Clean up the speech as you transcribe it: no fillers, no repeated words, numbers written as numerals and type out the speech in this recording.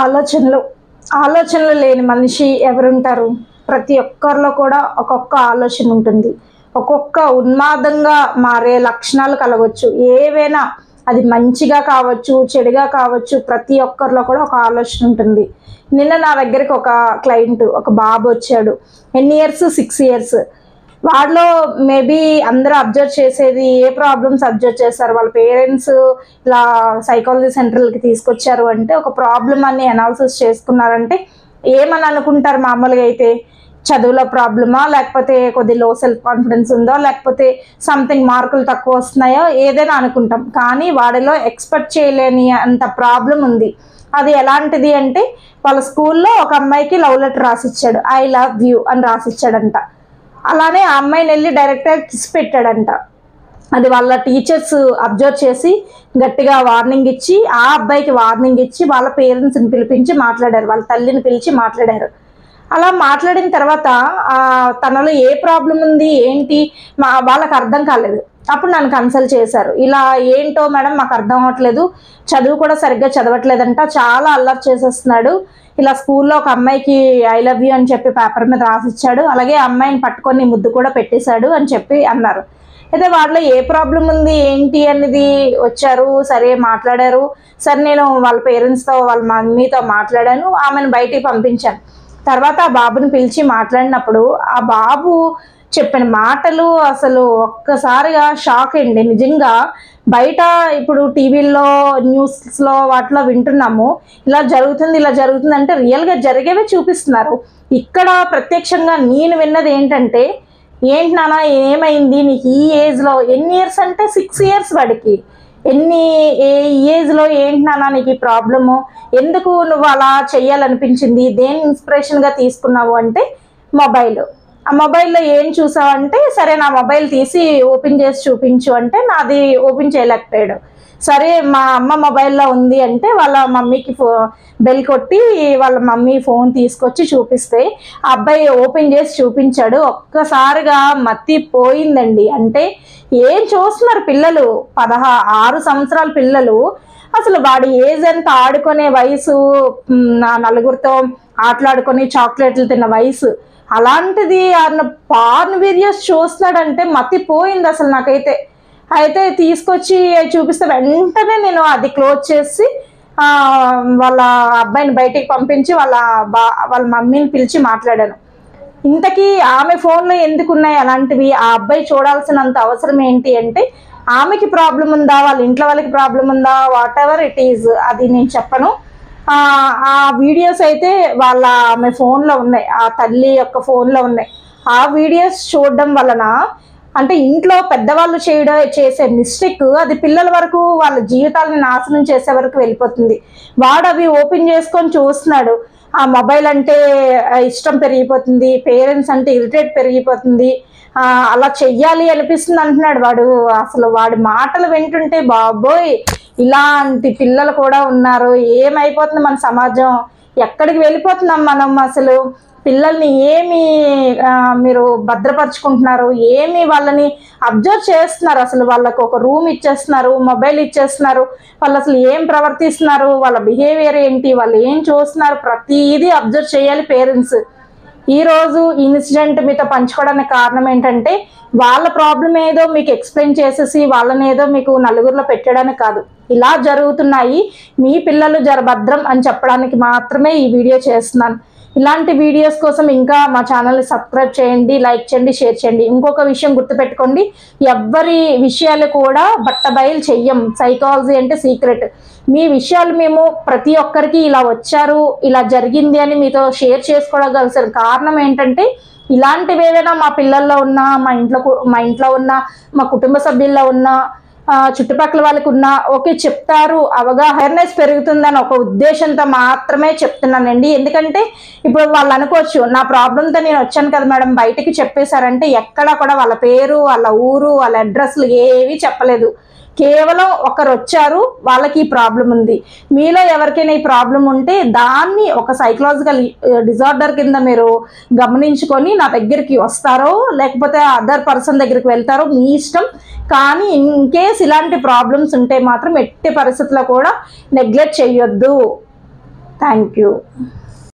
ఆలోచనలు ఆలోచనలు లేని మనిషి ఎవరుంటారు? ప్రతి ఒక్కరిలో కూడా ఒక్కొక్క ఆలోచన ఉంటుంది. ఒక్కొక్క ఉన్మాదంగా మారే లక్షణాలు కలగొచ్చు. ఏవైనా అది మంచిగా కావచ్చు, చెడుగా కావచ్చు, ప్రతి ఒక్కరిలో కూడా ఒక ఆలోచన ఉంటుంది. నిన్న నా దగ్గరికి ఒక క్లయింట్, ఒక బాబు వచ్చాడు. ఎన్ని ఇయర్స్? 6 ఇయర్స్. వాడిలో మేబీ అందరూ అబ్జర్వ్ చేసేది ఏ ప్రాబ్లమ్స్ అబ్జర్వ్ చేస్తారు? వాళ్ళ పేరెంట్స్ ఇలా సైకాలజీ సెంటర్లకి తీసుకొచ్చారు అంటే ఒక ప్రాబ్లమ్ అని అనాలిసిస్ చేసుకున్నారంటే ఏమని అనుకుంటారు? మామూలుగా అయితే చదువులో ప్రాబ్లమా, లేకపోతే కొద్ది లో సెల్ఫ్ కాన్ఫిడెన్స్ ఉందో, లేకపోతే సంథింగ్ మార్కులు తక్కువ వస్తున్నాయో ఏదైనా అనుకుంటాం. కానీ వాడిలో ఎక్స్పెక్ట్ చేయలేని అంత ప్రాబ్లం ఉంది. అది ఎలాంటిది అంటే వాళ్ళ స్కూల్లో ఒక అమ్మాయికి లవ్ లెటర్ రాసిచ్చాడు. ఐ లవ్ యూ అని రాసిచ్చాడంట. అలానే ఆ అమ్మాయిని వెళ్ళి డైరెక్ట్గా కిస్ పెట్టాడంట. అది వాళ్ళ టీచర్స్ అబ్జర్వ్ చేసి గట్టిగా వార్నింగ్ ఇచ్చి, ఆ అబ్బాయికి వార్నింగ్ ఇచ్చి వాళ్ళ పేరెంట్స్ని పిలిపించి మాట్లాడారు, వాళ్ళ తల్లిని పిలిచి మాట్లాడారు. అలా మాట్లాడిన తర్వాత తనలో ఏ ప్రాబ్లం ఉంది ఏంటి వాళ్ళకి అర్థం కాలేదు. అప్పుడు నన్ను కన్సల్ట్ చేశారు. ఇలా ఏంటో మేడం మాకు అర్థం అవ్వట్లేదు, చదువు కూడా సరిగ్గా చదవట్లేదంట, చాలా అల్లరి చేసేస్తున్నాడు, ఇలా స్కూల్లో ఒక అమ్మాయికి ఐ లవ్ యూ అని చెప్పి పేపర్ మీద రాసిచ్చాడు, అలాగే అమ్మాయిని పట్టుకొని ముద్దు కూడా పెట్టేశాడు అని చెప్పి అన్నారు. అయితే వాళ్ళలో ఏ ప్రాబ్లం ఉంది ఏంటి అనేది వచ్చారు. సరే మాట్లాడారు. సరే నేను వాళ్ళ పేరెంట్స్తో వాళ్ళ మమ్మీతో మాట్లాడాను, ఆమెను బయటికి పంపించాను. తర్వాత ఆ బాబుని పిలిచి మాట్లాడినప్పుడు ఆ బాబు చెప్పిన మాటలు అసలు ఒక్కసారిగా షాక్ అండి. నిజంగా బయట ఇప్పుడు టీవీల్లో న్యూస్లో వాటిలో వింటున్నాము, ఇలా జరుగుతుంది ఇలా జరుగుతుంది అంటే రియల్గా జరిగేవే చూపిస్తున్నారు. ఇక్కడ ప్రత్యక్షంగా నేను విన్నది ఏంటంటే, ఏంటి నాన్న ఏమైంది నీకు ఈ ఏజ్లో? ఎన్ని ఇయర్స్ అంటే 6 ఇయర్స్ వాడికి. ఏ ఏజ్లో ఏంటి నాన్న నీకు ఈ ప్రాబ్లము? ఎందుకు నువ్వు అలా చెయ్యాలనిపించింది? దేని ఇన్స్పిరేషన్గా తీసుకున్నావు అంటే మొబైల్. ఆ మొబైల్లో ఏం చూసావంటే, సరే నా మొబైల్ తీసి ఓపెన్ చేసి చూపించు అంటే నాది ఓపెన్ చేయలేకపోయాడు. సరే మా అమ్మ మొబైల్లో ఉంది అంటే వాళ్ళ మమ్మీకి బెల్ కొట్టి వాళ్ళ మమ్మీ ఫోన్ తీసుకొచ్చి చూపిస్తే ఆ అబ్బాయి ఓపెన్ చేసి చూపించాడు. ఒక్కసారిగా మత్తి పోయిందండి. అంటే ఏం చూస్తున్నారు పిల్లలు? 6 సంవత్సరాల పిల్లలు. అసలు వాడి ఏజ్ ఎంత? ఆడుకునే వయసు, నలుగురితో ఆటలాడుకొని చాక్లెట్లు తిన్న వయసు. అలాంటిది పార్న్ వీడియోస్ చూస్తున్నాడంటే మతి పోయింది అసలు నాకైతే. అయితే తీసుకొచ్చి చూపిస్తే వెంటనే నేను అది క్లోజ్ చేసి వాళ్ళ అబ్బాయిని బయటికి పంపించి వాళ్ళ మమ్మీని పిలిచి మాట్లాడాను. ఇంతకీ ఆమె ఫోన్లో ఎందుకు ఉన్నాయి అలాంటివి? ఆ అబ్బాయి చూడాల్సినంత అవసరం ఏంటి అంటే, ఆమెకి ప్రాబ్లం ఉందా, వాళ్ళ ఇంట్లో వాళ్ళకి ప్రాబ్లం ఉందా, వాట్ ఎవర్ ఇట్ ఈజ్, అది నేను చెప్పను. ఆ వీడియోస్ అయితే ఆమె ఫోన్లో ఉన్నాయి, ఆ తల్లి యొక్క ఫోన్లో ఉన్నాయి. ఆ వీడియోస్ చూడడం వలన అంటే ఇంట్లో పెద్దవాళ్ళు చేసే మిస్టేక్ అది పిల్లల వరకు వాళ్ళ జీవితాలను నాశనం చేసే వరకు వెళ్ళిపోతుంది. వాడు అవి ఓపెన్ చేసుకొని చూస్తున్నాడు. ఆ మొబైల్ అంటే ఇష్టం పెరిగిపోతుంది, పేరెంట్స్ అంటే ఇరిటేట్ పెరిగిపోతుంది, అలా చెయ్యాలి అనిపిస్తుంది అంటున్నాడు వాడు. అసలు వాడి మాటలు వింటుంటే బాబోయ్, ఇలాంటి పిల్లలు కూడా ఉన్నారు. ఏమైపోతుంది మన సమాజం? ఎక్కడికి వెళ్ళిపోతున్నాం మనం? అసలు పిల్లల్ని ఏమి మీరు భద్రపరుచుకుంటున్నారు? ఏమి వాళ్ళని అబ్జర్వ్ చేస్తున్నారు? అసలు వాళ్ళకు ఒక రూమ్ ఇచ్చేస్తున్నారు, మొబైల్ ఇచ్చేస్తున్నారు, వాళ్ళు అసలు ఏం ప్రవర్తిస్తున్నారు, వాళ్ళ బిహేవియర్ ఏంటి, వాళ్ళు ఏం చూస్తున్నారు, ప్రతిదీ అబ్జర్వ్ చేయాలి పేరెంట్స్. ఈరోజు ఇన్సిడెంట్ మీతో పంచుకోవడానికి కారణం ఏంటంటే, వాళ్ళ ప్రాబ్లం ఏదో మీకు ఎక్స్ప్లెయిన్ చేసేసి వాళ్ళని ఏదో మీకు నలుగురిలో పెట్టడానికి కాదు. ఇలా జరుగుతున్నాయి, మీ పిల్లలు భద్రం అని చెప్పడానికి మాత్రమే ఈ వీడియో చేస్తున్నాను. ఇలాంటి వీడియోస్ కోసం ఇంకా మా ఛానల్ని సబ్స్క్రైబ్ చేయండి, లైక్ చేయండి, షేర్ చేయండి. ఇంకొక విషయం గుర్తుపెట్టుకోండి, ఎవ్వరి విషయాలు కూడా బట్టబయలు చెయ్యం. సైకాలజీ అంటే సీక్రెట్. మీ విషయాలు మేము ప్రతి ఒక్కరికి ఇలా వచ్చారు, ఇలా జరిగింది అని మీతో షేర్ చేసుకోగలిసిన కారణం ఏంటంటే, ఇలాంటివి ఏదైనా మా పిల్లల్లో ఉన్నా, మా ఇంట్లో ఉన్న, మా కుటుంబ సభ్యుల్లో ఉన్న, చుట్టుపక్కల వాళ్ళకు ఉన్న ఓకే చెప్తారు, అవేర్నెస్ పెరుగుతుందని ఒక ఉద్దేశంతో మాత్రమే చెప్తున్నానండి. ఎందుకంటే ఇప్పుడు వాళ్ళు అనుకోవచ్చు, నా ప్రాబ్లంతో నేను వచ్చాను కదా మేడం బయటికి చెప్పేశారంటే, ఎక్కడా కూడా వాళ్ళ పేరు, వాళ్ళ ఊరు, వాళ్ళ అడ్రస్లు ఏవి చెప్పలేదు. కేవలం ఒకరు వచ్చారు, వాళ్ళకి ఈ ప్రాబ్లం ఉంది. మీలో ఎవరికైనా ఈ ప్రాబ్లం ఉంటే దాన్ని ఒక సైకలాజికల్ డిజార్డర్ కింద మీరు గమనించుకొని నా దగ్గరికి వస్తారో లేకపోతే అదర్ పర్సన్ దగ్గరికి వెళ్తారో మీ ఇష్టం. కానీ ఇన్ కేస్ ఇలాంటి ప్రాబ్లమ్స్ ఉంటే మాత్రం ఎట్టి పరిస్థితుల్లో కూడా నెగ్లెక్ట్ చేయొద్దు. Thank you.